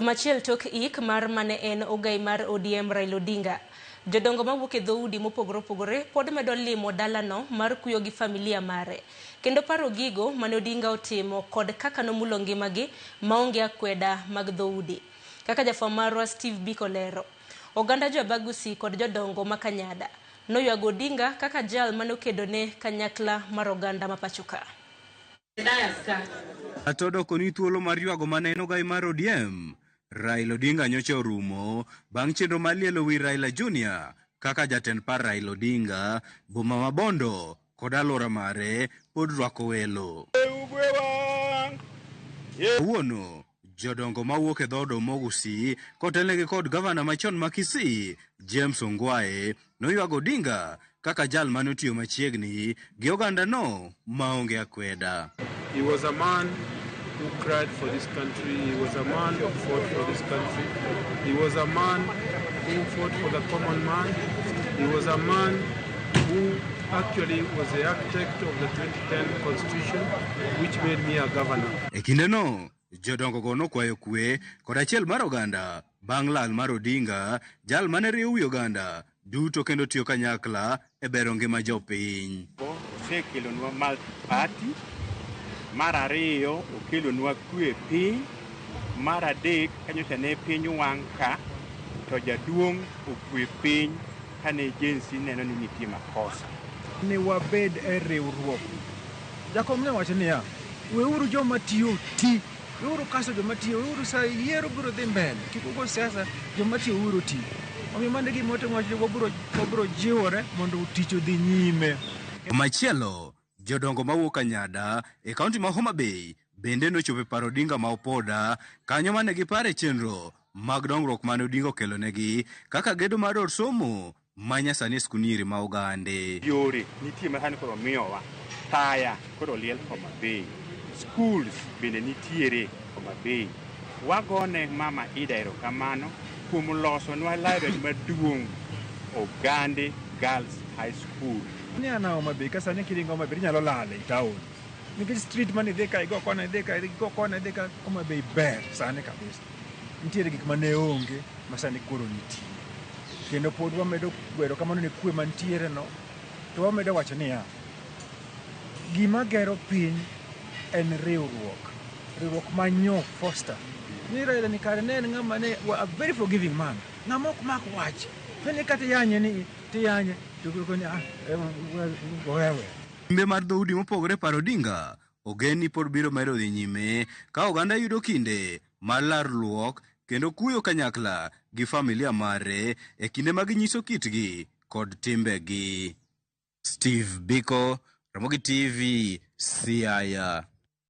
Machiel tok ik mar mane en ogai mar ODM Raila Odinga. Jodongo mawuok e dhoudi mopogore opogore pod medo limo dalano mar kuyo gi familia mare. Kendo paro gigo mane Odinga otimo kod kaka nomulo ngimagi maonge akweda mag dhoudi. Kaka jafwambo marwa Steve Biko lero. Oganda jo Abagusi kod jodongo makanyada noywago Odinga kaka jal mane okedone kanyakla mar oganda mapachoka. Atodoko ni thuolo mar ywago mane en ogai mar ODM Raila Odinga nyocha orumo bang' chenro mar lielo wi Raila Junior kaka jatend par Raila Odinga, boma ma Bondo kod alwora mare pod rwako welo. Kawuono jodongo mawuok e dhood Abagusi kotelnegi kod gavana machon ma Kisii James Ongwae noywago Odinga kaka jal mane otiyo machiegni gi oganda no maonge akweda. He was a man who cried for this country. He was a man who fought for this country. He was a man who fought for the common man. He was a man who actually was the architect of the 2010 constitution, which made me a governor. E kinde no, jodongo go nokwayo kwe kod achiel mar oganda bang' lal mar Odinga, jal mane riyo wi oganda duto kendo tiyo kanyakla e bero ngima jopiny. Osekelonwa multi-party. Mar ariyo okelonwa kwe piny. Mar adek kanyocha ne piny wang' ka to jaduong' okwe piny kane jensi neno ni nitie makosa. Ni wabed e riwruok. Jakom ne wacho niya, weuru joma tiyo ti. Weuru kaso joma tiyo, weuru sa yiero biro dhi mbele. Kik ugo siasa, joma tiyo weuru ti. Omiyo mane gima wacho wabiro jiwore mondo tich odhi nyime. Machielo, jodongo mawuok Kanyada e kaunti ma Homa Bay bende nochopo e paro Odinga ma opoda kanyo mane gipare chenro mag dongruok mane Odinga okelonegi kaka gedo mar od somo manyasani skundiri ma ogande. Yore nitie masani koro miyowa taya koro liel Homa Bay. Schools bende nitiere Homa Bay. Wagone mama Ida erokamano kuom losonwa library maduong' Ogande Girls High School. Ni ana Homa Bay kasa ne kiringo Homa Bay nyalo lale e town. Nikech street man idhi ka igo kona idhi ka Homa Bay ber sani kabisa. Nitiere gik mane onge masani koro nitie. Kendo pod wamedo gwero kamano ne kwe mantiere no. To wamedo wacho niya, gima gero piny en riwruok manyo foster. Ni Raila ni kare ne ng'ama ne a very forgiving man. Ng'ama ok mak wach. Fene kata yanye ni tiyanye to ni wewe. Timbe mar dhoudi mopogore paro Odinga ogeni pod biro medo dhi nyime ka oganda yudo kinde mar larruok kendo kuyo kanyakla gi familia mare e kinde ma ginyiso kitgi kod timbegi. Steve Biko, Ramogi TV, Siaya.